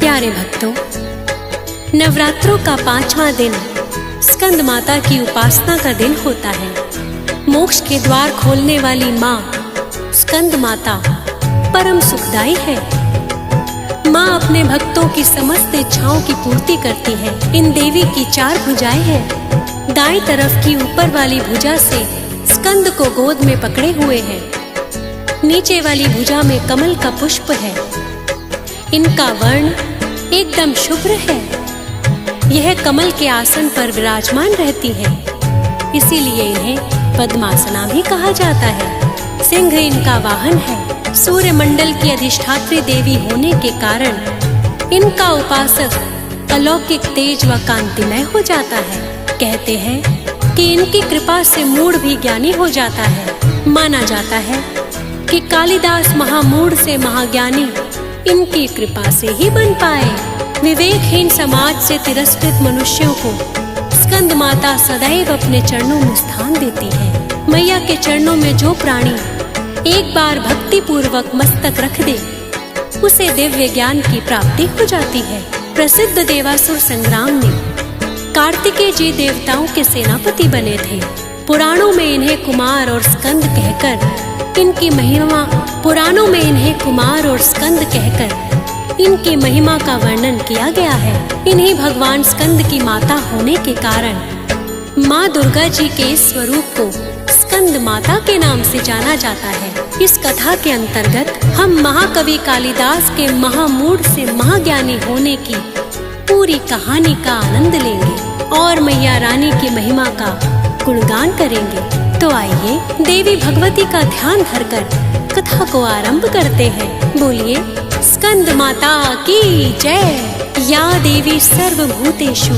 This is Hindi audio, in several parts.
प्यारे भक्तों, नवरात्रों का 5वां दिन स्कंद माता की उपासना का दिन होता है। मोक्ष के द्वार खोलने वाली माँ स्कंद माता परम सुखदाई है। माँ अपने भक्तों की समस्त इच्छाओं की पूर्ति करती है। इन देवी की 4 भुजाएं हैं। दाईं तरफ की ऊपर वाली भुजा से स्कंद को गोद में पकड़े हुए हैं। नीचे वाली भुजा में कमल का पुष्प है। इनका वर्ण एकदम शुभ्र है। यह कमल के आसन पर विराजमान रहती है, इसीलिए इन्हें पद्मासना भी कहा जाता है। सिंह इनका वाहन है। सूर्य मंडल की अधिष्ठात्री देवी होने के कारण इनका उपासक अलौकिक तेज व कांतिमय हो जाता है। कहते हैं कि इनकी कृपा से मूढ़ भी ज्ञानी हो जाता है। माना जाता है कि कालिदास महामूढ़ से महाज्ञानी इनकी कृपा से ही बन पाए। विवेकहीन समाज से तिरस्कृत मनुष्यों को स्कंद माता सदैव अपने चरणों में स्थान देती है। मैया के चरणों में जो प्राणी एक बार भक्ति पूर्वक मस्तक रख दे, उसे दिव्य ज्ञान की प्राप्ति हो जाती है। प्रसिद्ध देवासुर संग्राम में कार्तिकेय जी देवताओं के सेनापति बने थे। पुराणों में इन्हें कुमार और स्कंद कहकर इनकी महिमा का वर्णन किया गया है। इन्हीं भगवान स्कंद की माता होने के कारण माँ दुर्गा जी के इस स्वरूप को स्कंद माता के नाम से जाना जाता है। इस कथा के अंतर्गत हम महाकवि कालिदास के महामूढ़ से महाज्ञानी होने की पूरी कहानी का आनंद लेंगे और मैया रानी की महिमा का गुणगान करेंगे। तो आइए देवी भगवती का ध्यान धरकर कथा को आरंभ करते हैं। बोलिए स्कंद माता की जय। या देवी सर्वभूतेषु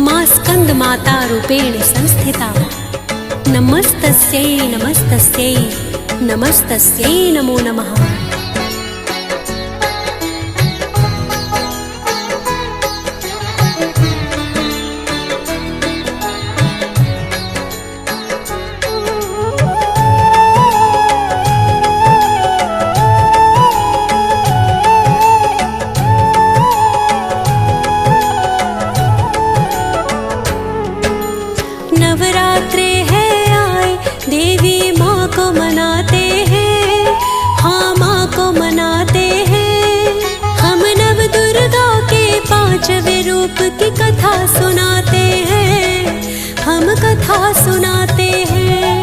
माँ स्कंद माता रूपेण संस्थिता। नमस्तस्यै नमस्तस्यै नमस्तस्यै नमो नमः। नवरात्रे है आए, देवी माँ को मनाते हैं। हाँ, माँ को मनाते हैं। हम नव दुर्गा के 5वें रूप की कथा सुनाते हैं। हम कथा सुनाते हैं।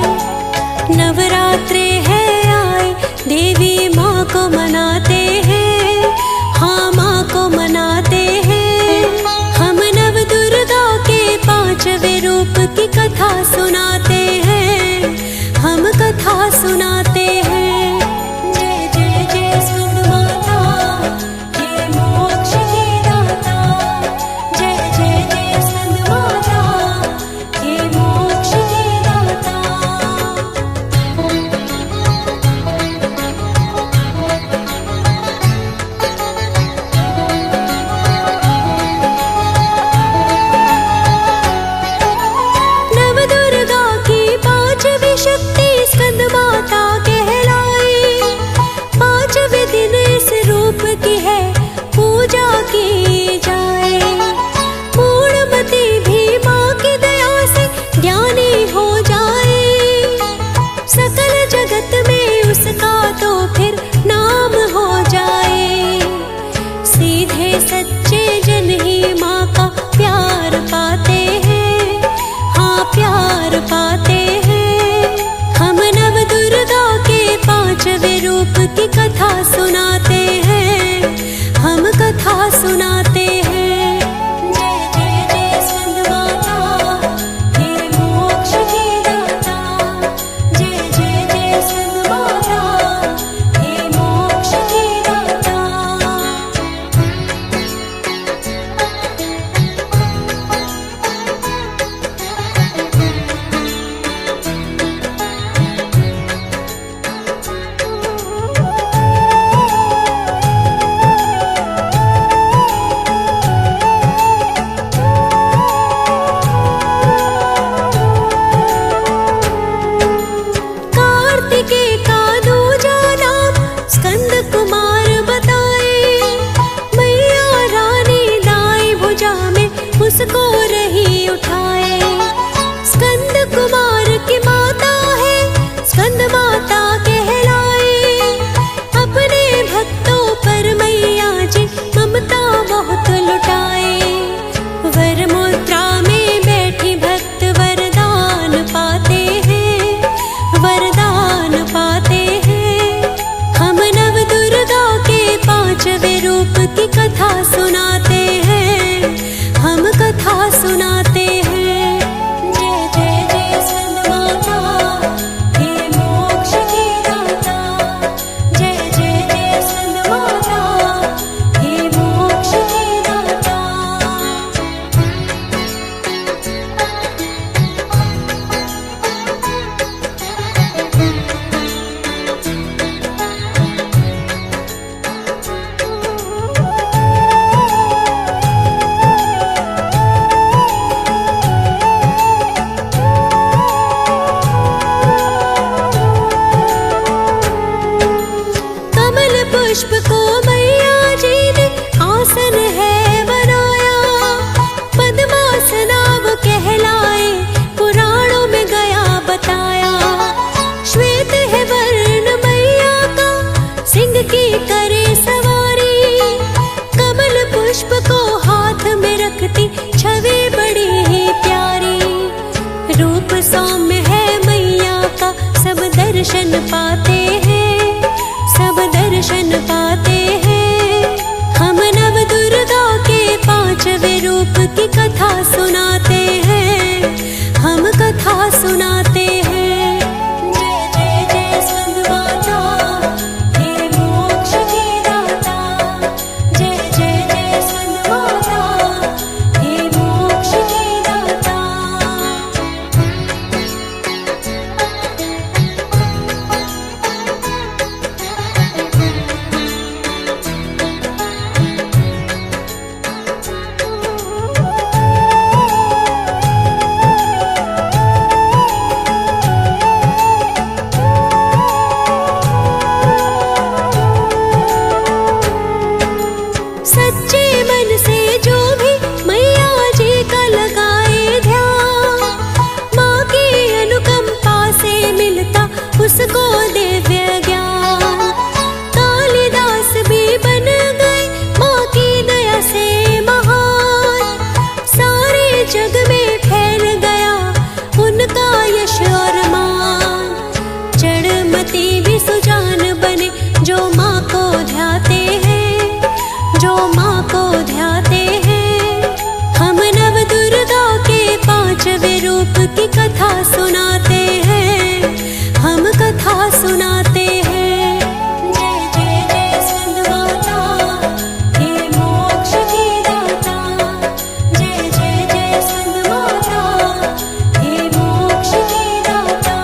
नवरात्रे है आए, देवी माँ को मनाते हैं। हाँ, माँ को मनाते हैं। हम नव दुर्गा के 5वें रूप की कथा सुनाते हैं। हम कथा सुनाते हैं। जय जय जय स्कंद माता, हे मोक्ष की दाता। जय जय जय स्कंद माता, हे मोक्ष की दाता। शक्ति स्कंद माता कहलाई। 5वें दिन इस रूप की है पूजा की जाए। पूर्णमती भी माँ की दया से ज्ञानी हो जाए। सकल जगत में उसका तो फिर नाम हो जाए। सीधे सच्चे जन ही माँ का प्यार पाते हैं। हाँ, प्यार पाते हैं। हम नव दुर्गा के 5वें रूप की कथा सुनाते हैं। हम कथा सुनाते हैं। जय जय जय स्कंद माता, हे मोक्ष की दाता। जय जय जय स्कंद माता, हे मोक्ष की दाता। दर्शन पाते हैं, सब दर्शन पाते हैं। हम नव दुर्गा के पांचवें रूप की कथा सुनाते हैं, हम कथा सुनाते हैं। जय जय जय स्कंद माता, हे मोक्ष की दाता। जय जय जय स्कंद माता, हे मोक्ष की दाता। सच्चे मन से जो भी मैया जी का लगाए ध्यान, माँ की अनुकंपा से मिलता उसको दिव्य ज्ञान। कालिदास भी बन गए माँ की दया से महान, सारे जग में फैल गया उनका यश और मान। जड़मती भी सुजान बने जो माँ को ध्याते हैं, जो माँ को ध्याते हैं। हम नव दुर्गा के पांचवें रूप की कथा सुनाते हैं, हम कथा सुनाते हैं। जय जय जय स्कंद माता, हे मोक्ष की दाता। जय जय जय स्कंद माता, हे मोक्ष की दाता।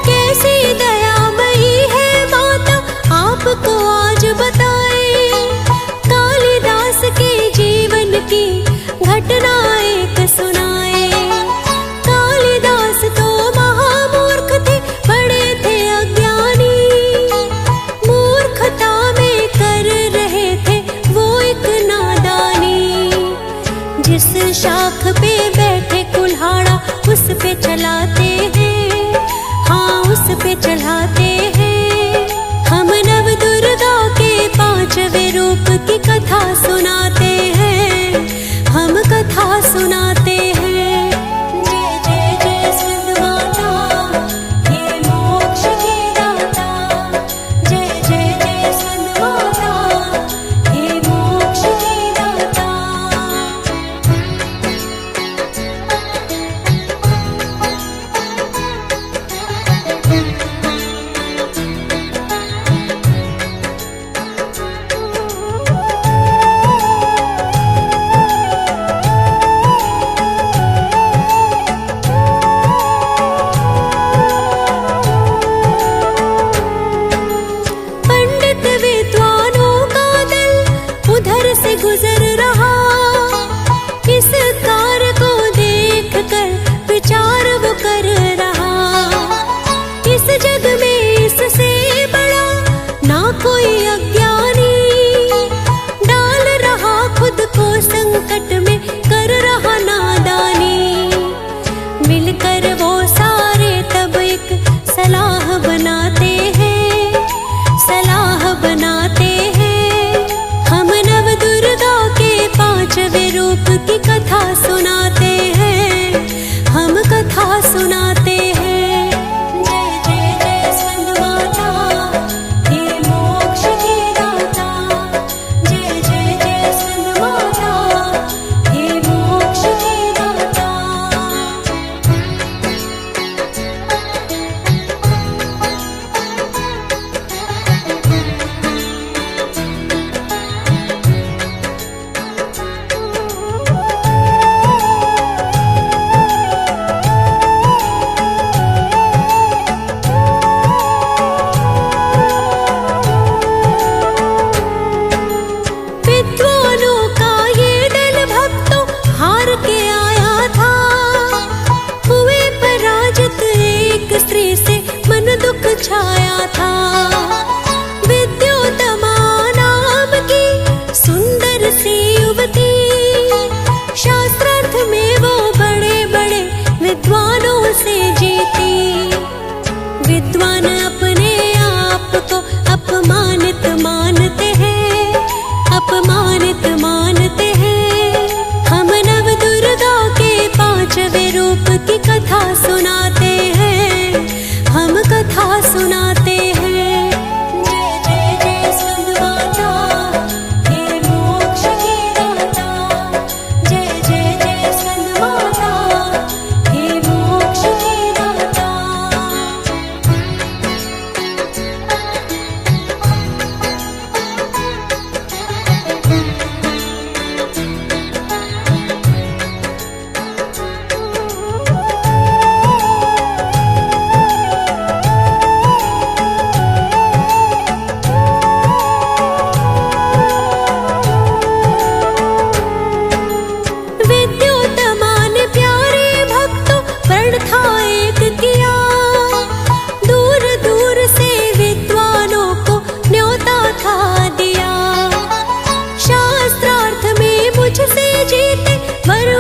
कैसी दयामयी है माता, आपको आज बताए। कालिदास के जीवन की घटना एक सुनाए। कालिदास तो महामूर्ख थे, बड़े थे अज्ञानी। मूर्खता में कर रहे थे वो एक नादानी। जिस शाख पे बैठे कुल्हाड़ा उस पे चलाते हैं, हाँ उस पे चढ़ाते हैं। हम नव दुर्गा के पांचवें रूप की कथा सुनाते हैं, हम कथा सुनाते हैं। जय जय जय स्कंद माता, हे मोक्ष की दाता। जय जय जय स्कंद माता, हे मोक्ष की दाता। पंडित विद्वानों का दल उधर से गुजर रहा। इस कार्य को देख कर विचार वो कर रहा। इस जग में इससे बड़ा ना कोई अज्ञानी। डाल रहा खुद को संकट में, कर रहा नादानी। मिलकर वो सारे तब एक सलाह बनाते हैं, सलाह बनाते हैं। हम नव दुर्गा के पांचवें रूप की कथा सुनाते हैं, हम कथा सुनाते हैं। जय जय जय स्कंद माता, हे मोक्ष की दाता। जय जय जय स्कंद माता, हे मोक्ष की दाता।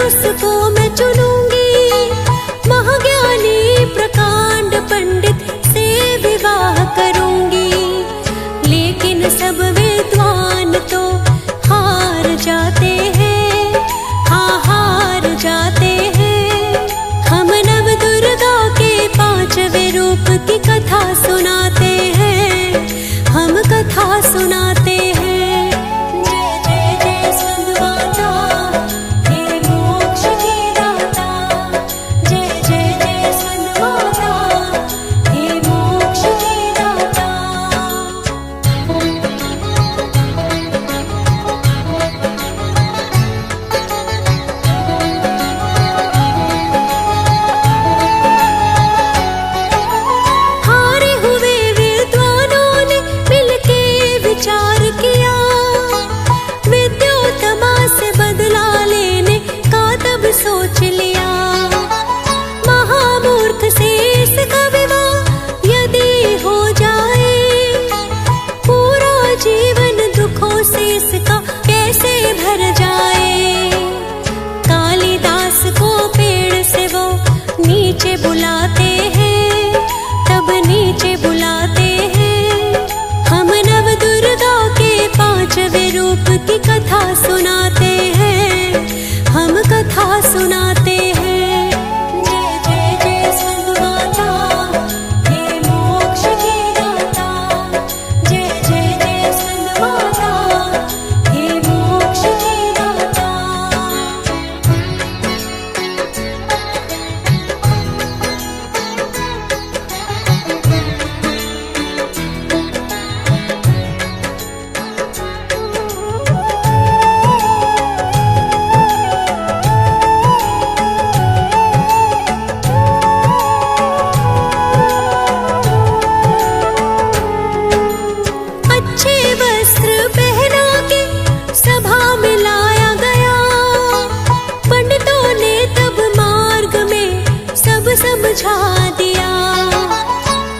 उसको मैं चुनूंगी। महाज्ञानी प्रकांड पंडित से विवाह करूंगी। लेकिन सब विद्वान तो हार जाते हैं, हाँ हार जाते हैं। हम नव दुर्गा के 5वें रूप की कथा सुनाते हैं, हम कथा सुनाते हैं। जय जय जय स्कंद माता, हे मोक्ष की दाता। जय जय जय स्कंद माता, हे मोक्ष की दाता। हारे हुए विद्वानों ने मिलके विचार किया। विद्योत्तमा से बदला लेने का तब सोच लिया। महामूर्ख से इसका विवाह यदि हो जाए, पूरा जीवन दुखों से इसका कैसे भर जाए। कालिदास को पेड़ से वो नीचे बुलाते हैं, तब नीचे बुलाते हैं। हम नव दुर्गा के 5वें रूप की कथा सुनाते हैं, हम कथा सुनाते हैं। जय जय जय स्कंद माता, हे मोक्ष की दाता। जय जय जय स्कंद माता, हे मोक्ष की दाता। अच्छे वस्त्र पहना के सभा में लाया गया। पंडितों ने तब मार्ग में सब समझा दिया।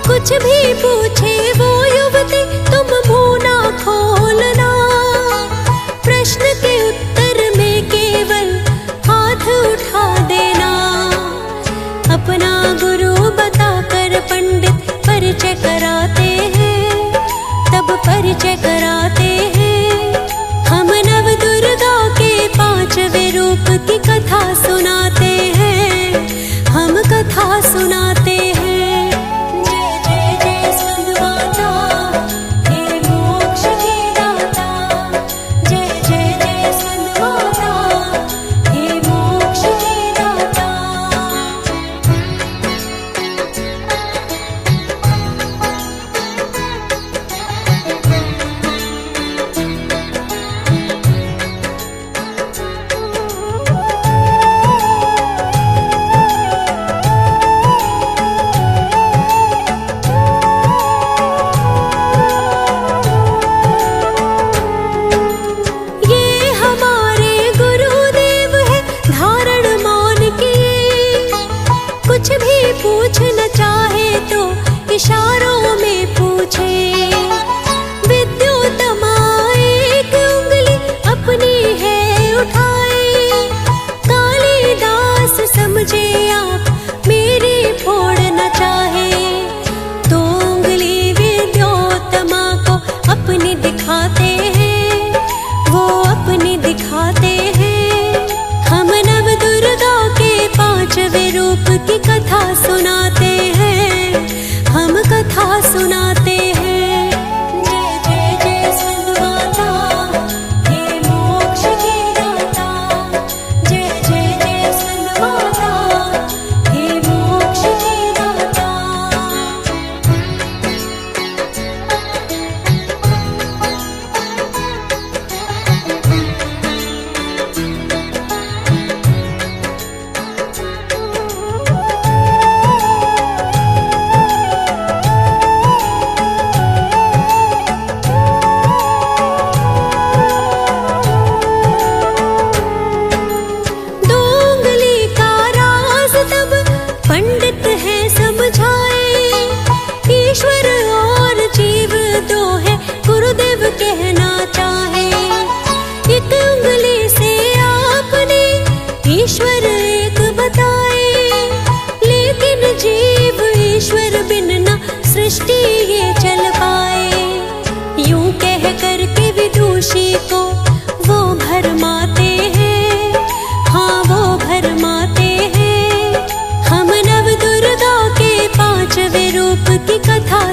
कुछ भी पूछे वो युवती तुम मुंह ना खोलना। प्रश्न के उत्तर में केवल हाथ उठा देना। अपना गुरु बताकर पंडित परिचय कराते हैं, तब परिचय कराते हैं। हम नव दुर्गा के 5वें रूप की कथा सुनाते हैं, हम कथा सुनाते हैं। जय जय जय स्कंद माता, हे मोक्ष की दाता। जय जय जय स्कंद माता, हे मोक्ष की दाता। ये हमारे गुरुदेव है धारण मौन किए। कुछ भी पूछना चाहे तो इशारों में पूछे। विद्योत्तमा एक उंगली अपनी है उठाए। कालिदास समझे आप मेरी फोड़ना चाहे, तो उंगली विद्योत्तमा को अपनी दिखाते हैं, वो अपनी दिखाते हैं। हम नव दुर्गा के 5वें रूप की कथा सुनाते हैं, हम कथा सुनाते हैं।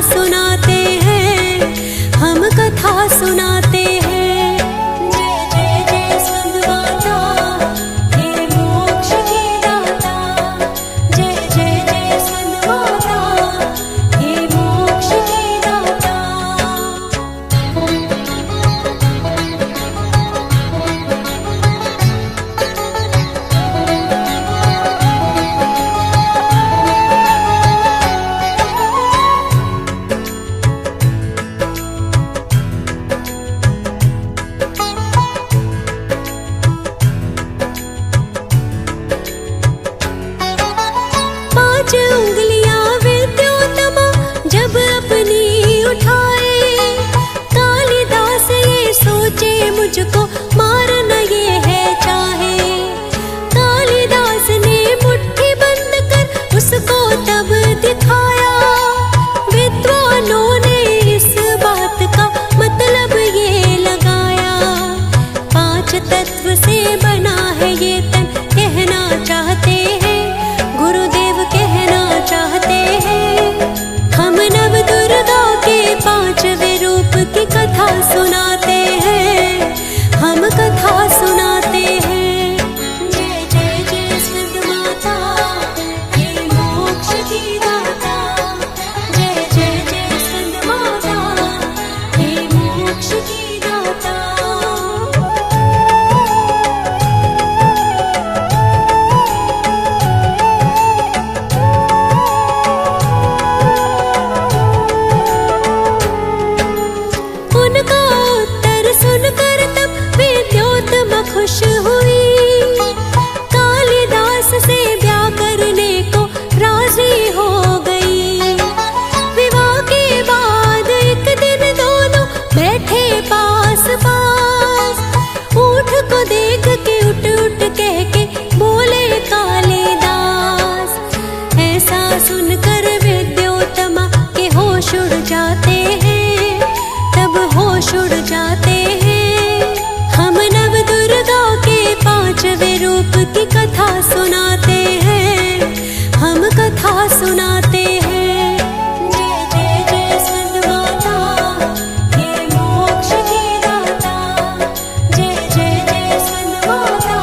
सुनाते हैं, हम कथा सुनाते हैं। जय जय जय स्कंद माता, हे मोक्ष की दाता। जय जय जय स्कंद माता, हे मोक्ष की दाता। पांच उंगलियां विद्योत्तमा जब अपनी उठाए, कालिदास ये सोचे मुझको मारना ये है चाहे। कालिदास ने मुट्ठी बंद कर उसको तब दिखाया, विद्वानों ने इस बात का मतलब ये लगाया। पांच तत्व से बना है ये तन, कहना चाहते हैं गुरुदेव, कहना चाहते हैं। हम नव दुर्गा के पांचवें रूप की कथा सुनाते हैं, हम कथा सुनाते हैं। जय जय जय स्कंद माता, हे मोक्ष की दाता। जय जय जय स्कंद माता, हे मोक्ष की दाता। उनका उत्तर सुनकर तब विद्योत्तमा खुश हुई, कालिदास से ब्याह करने को राजी हो गई। विवाह के बाद एक दिन दोनों बैठे पास पास, ऊंट को देख के उठ उठ कह के बोले कालिदास। ऐसा सुनकर विद्योत्तमा के होश उड़ जाते हैं, तब होश उड़ जाते हैं। हम नव दुर्गा के पांचवें रूप की कथा सुनाते हैं, हम कथा सुनाते हैं। जय जय जय स्कंद माता, हे मोक्ष की दाता। जय जय जय स्कंद माता,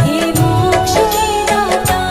हे मोक्ष की दाता।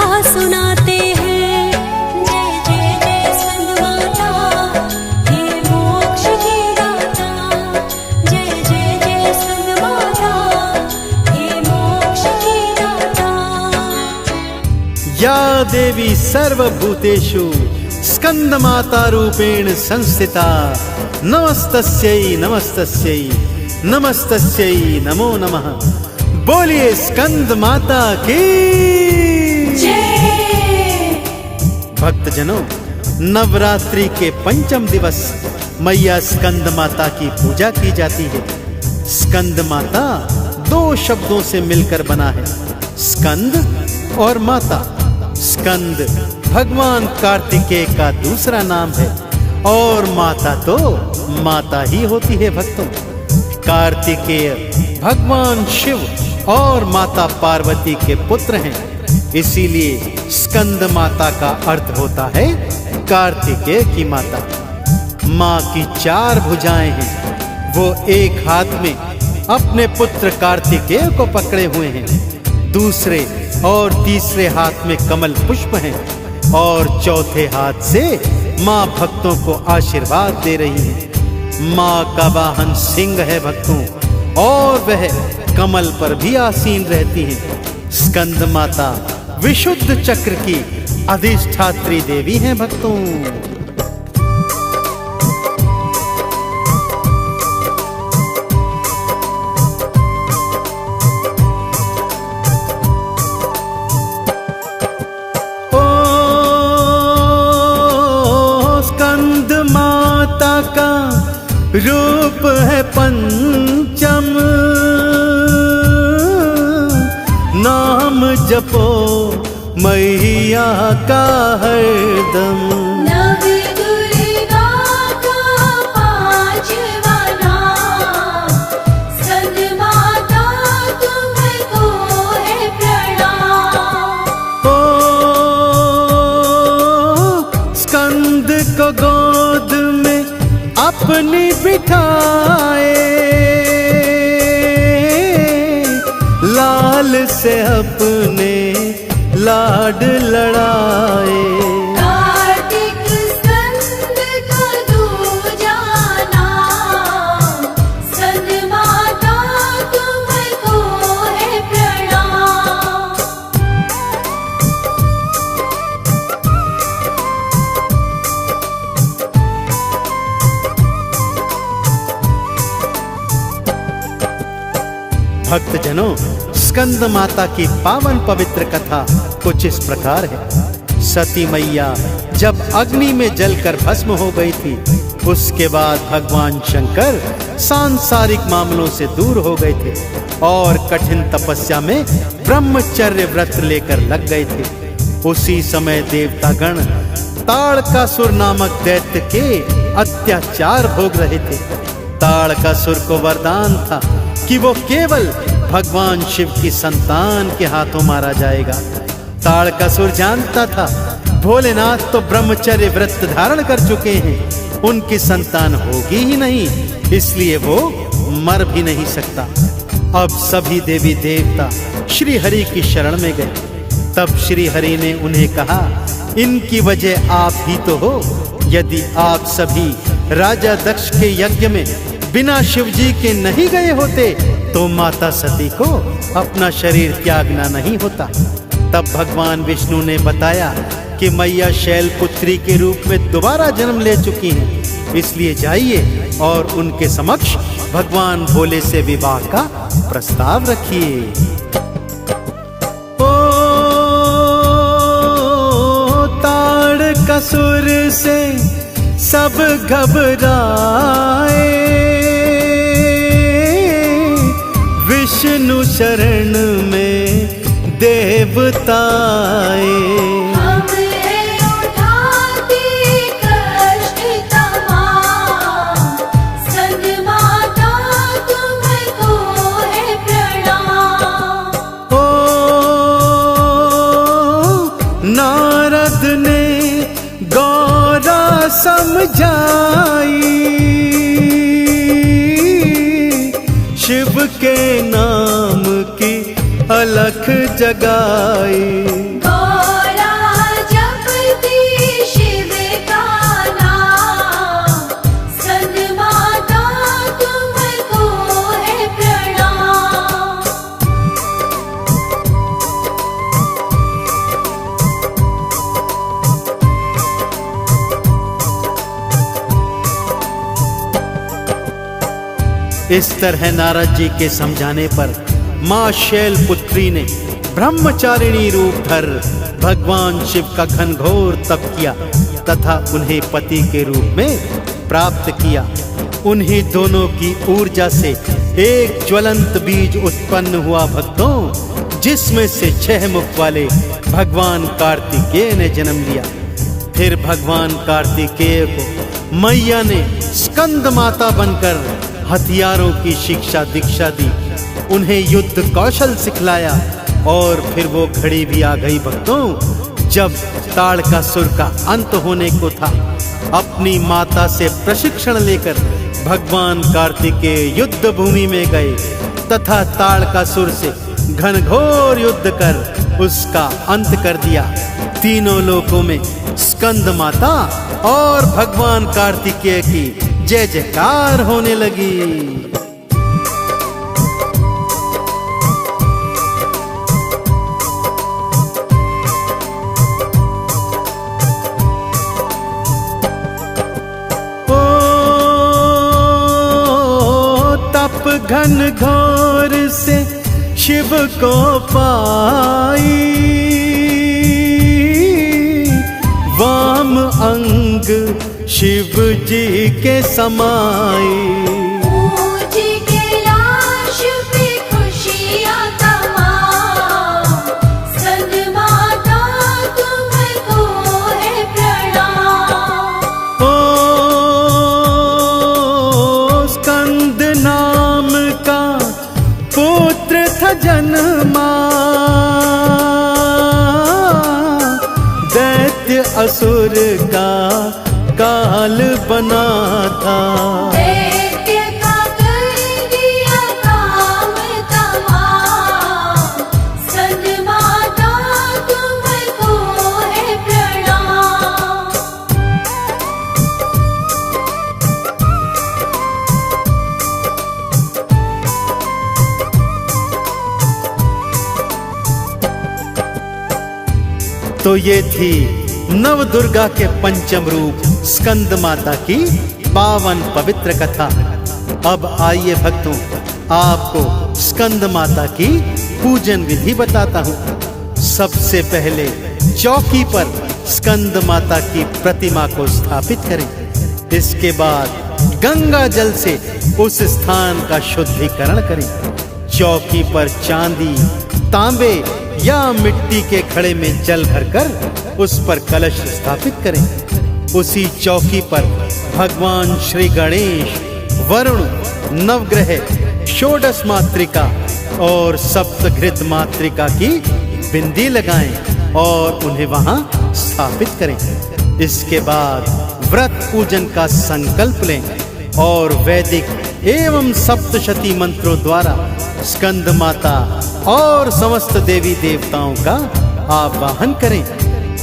कथा सुनाते हैं। जय जय जय स्कंद माता, हे मोक्ष की दाता। जय जय जय स्कंद माता, हे मोक्ष की दाता। या देवी सर्वभूतेषु स्कंदमाता रूपेण संस्थिता, नमस्तस्यै नमस्तस्यै नमस्तस्यै नमो नमः। बोलिए स्कंद माता की जय। भक्तजनों, नवरात्रि के पंचम दिवस मैया स्कंद माता की पूजा की जाती है। स्कंद माता दो शब्दों से मिलकर बना है, स्कंद और माता। स्कंद भगवान कार्तिकेय का दूसरा नाम है और माता तो माता ही होती है भक्तों। कार्तिकेय भगवान शिव और माता पार्वती के पुत्र हैं, इसीलिए स्कंद माता का अर्थ होता है कार्तिकेय की माता। माँ की 4 भुजाएं हैं, वो एक हाथ में अपने पुत्र कार्तिकेय को पकड़े हुए हैं, दूसरे और तीसरे हाथ में कमल पुष्प हैं और चौथे हाथ से माँ भक्तों को आशीर्वाद दे रही है। माँ का वाहन सिंह है भक्तों, और वह कमल पर भी आसीन रहती है। स्कंद माता विशुद्ध चक्र की अधिष्ठात्री देवी हैं भक्तों। का रूप है पंचम, नाम जपो मैया का हरदम। नव दुर्गा का 5वां नाम, स्कंद माता तुमको है प्रणाम। ओ स्कंद को गोद में अपनी बिठाए, लाल से अपने लाड लड़ाए। कार्तिक स्कंद का दूजा नाम, स्कंद माता तुमको है प्रणाम। भक्तजनों, स्कंद माता की पावन पवित्र कथा कुछ इस प्रकार है। सती मैया जब अग्नि में जलकर भस्म हो गई थी, उसके बाद भगवान शंकर सांसारिक मामलों से दूर हो गए थे और कठिन तपस्या में ब्रह्मचर्य व्रत लेकर लग गए थे। उसी समय देवतागण ताड़कासुर नामक दैत्य के अत्याचार भोग रहे थे। ताड़कासुर को वरदान था कि वो केवल भगवान शिव की संतान के हाथों मारा जाएगा। ताड़कासुर जानता था भोलेनाथ तो ब्रह्मचर्य व्रत धारण कर चुके हैं, उनकी संतान होगी ही नहीं, इसलिए वो मर भी नहीं सकता। अब सभी देवी देवता श्री हरि की शरण में गए। तब श्री हरि ने उन्हें कहा, इनकी वजह आप ही तो हो। यदि आप सभी राजा दक्ष के यज्ञ में बिना शिवजी के नहीं गए होते तो माता सती को अपना शरीर त्यागना नहीं होता। तब भगवान विष्णु ने बताया कि मैया शैलपुत्री के रूप में दोबारा जन्म ले चुकी हैं, इसलिए जाइए और उनके समक्ष भगवान भोले से विवाह का प्रस्ताव रखिए। ओ ताड़कासुर से सब घबराए, विष्णु शरण में देवताए। हमें उठाती कष्ट तमाम, स्कंद माता तुमको है प्रणाम। ओ नारद ने गौरा समझाई, शिव के नाम की अलख जगाई। इस तरह नारद जी के समझाने पर माँ शैलपुत्री ने ब्रह्मचारिणी रूप धर भगवान शिव का घनघोर तप किया तथा उन्हें पति के रूप में प्राप्त किया। उन्हीं दोनों की ऊर्जा से एक ज्वलंत बीज उत्पन्न हुआ भक्तों, जिसमें से 6 मुख वाले भगवान कार्तिकेय ने जन्म लिया। फिर भगवान कार्तिकेय को मैया ने स्कंद माता बनकर हथियारों की शिक्षा दीक्षा दी, उन्हें युद्ध कौशल सिखलाया। और फिर वो घड़ी भी आ गई भक्तों, जब ताड़कासुर का अंत होने को था। अपनी माता से प्रशिक्षण लेकर भगवान कार्तिकेय युद्ध भूमि में गए तथा ताड़कासुर से घनघोर युद्ध कर उसका अंत कर दिया। तीनों लोकों में स्कंद माता और भगवान कार्तिकेय की जय जयकार होने लगी। घन घोर से शिव को पाई, वाम अंग शिव जी के समाई। जन्मा दैत्य असुर का काल बना था, दैत्य का कर दिया काम तमाम। स्कंद माता तुमको है प्रणाम। तो ये थी नव दुर्गा के पंचम रूप स्कंद माता की पावन पवित्र कथा। अब आइए भक्तों, आपको स्कंद माता की पूजन विधि बताता हूँ। सबसे पहले चौकी पर स्कंद माता की प्रतिमा को स्थापित करें। इसके बाद गंगा जल से उस स्थान का शुद्धिकरण करें। चौकी पर चांदी, तांबे या मिट्टी के घड़े में जल भरकर उस पर कलश स्थापित करें। उसी चौकी पर भगवान श्री गणेश, वरुण, नवग्रह, षोडश मातृका और सप्तघृत मातृका की बिंदी लगाएं और उन्हें वहां स्थापित करें। इसके बाद व्रत पूजन का संकल्प लें और वैदिक एवं सप्तशती मंत्रों द्वारा स्कंद माता और समस्त देवी देवताओं का आवाहन करें।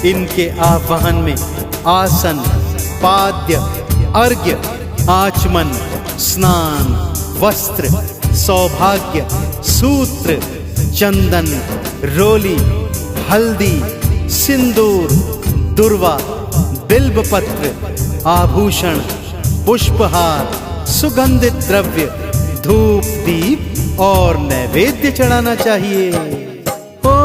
इनके आवाहन में आसन, पाद्य, अर्घ्य, आचमन, स्नान, वस्त्र, सौभाग्य, सूत्र, चंदन, रोली, हल्दी, सिंदूर, दुर्वा, बिल्वपत्र, आभूषण, पुष्पहार, सुगंधित द्रव्य, धूप, दीप और नैवेद्य चढ़ाना चाहिए। ओ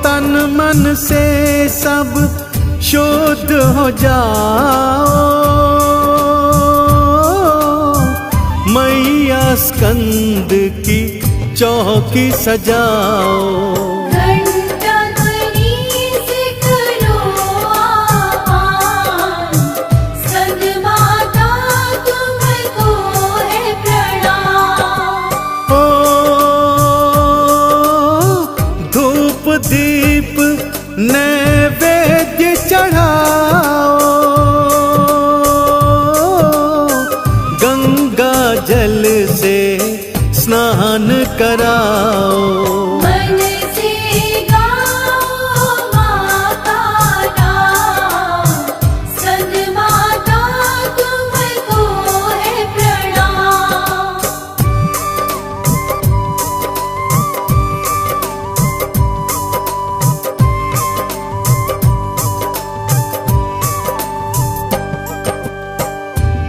तन मन से सब शुद्ध हो जाओ, मैया स्कंद की चौकी सजाओ। दीप नैवेद्य चढ़ाओ, गंगा जल से स्नान कराओ। मन से गाओ माँ का नाम, स्कंद माता तुमको है प्रणाम।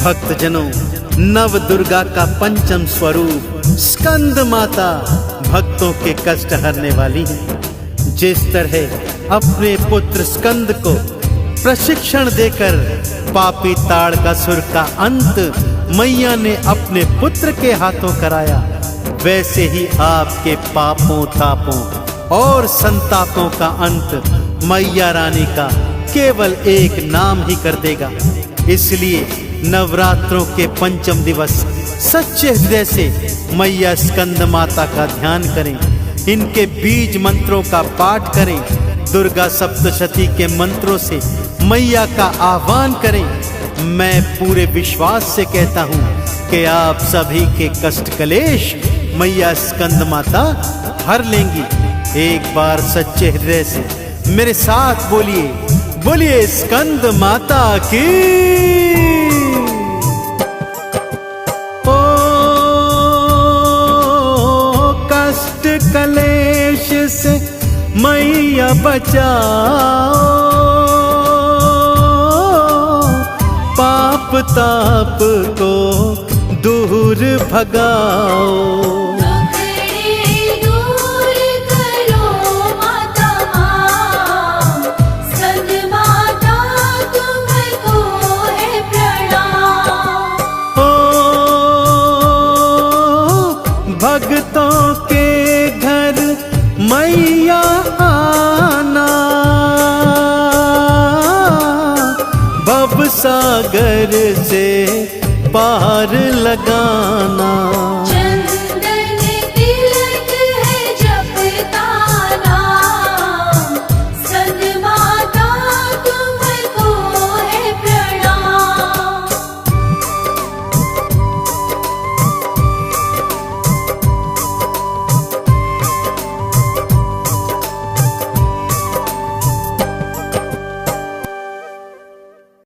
भक्तजनों, नव दुर्गा का पंचम स्वरूप स्कंद माता भक्तों के कष्ट हरने वाली है। जिस तरह अपने पुत्र स्कंद को प्रशिक्षण देकर पापी ताड़कासुर का अंत मैया ने अपने पुत्र के हाथों कराया, वैसे ही आपके पापों तापों और संतापों का अंत मैया रानी का केवल एक नाम ही कर देगा। इसलिए नवरात्रों के पंचम दिवस सच्चे हृदय से मैया स्कंद माता का ध्यान करें, इनके बीज मंत्रों का पाठ करें, दुर्गा सप्तशती के मंत्रों से मैया का आह्वान करें। मैं पूरे विश्वास से कहता हूँ कि आप सभी के कष्ट कलेश मैया स्कंद माता हर लेंगी। एक बार सच्चे हृदय से मेरे साथ बोलिए, बोलिए स्कंद माता की। ओ कष्ट कलेश से मैया बचाओ, पाप ताप को दूर भगाओ। दूर करो माता माँ, स्कंद माता तुमको है प्रणाम। ओ भक्तों के घर मैया आना, भव सागर से पार लगाना।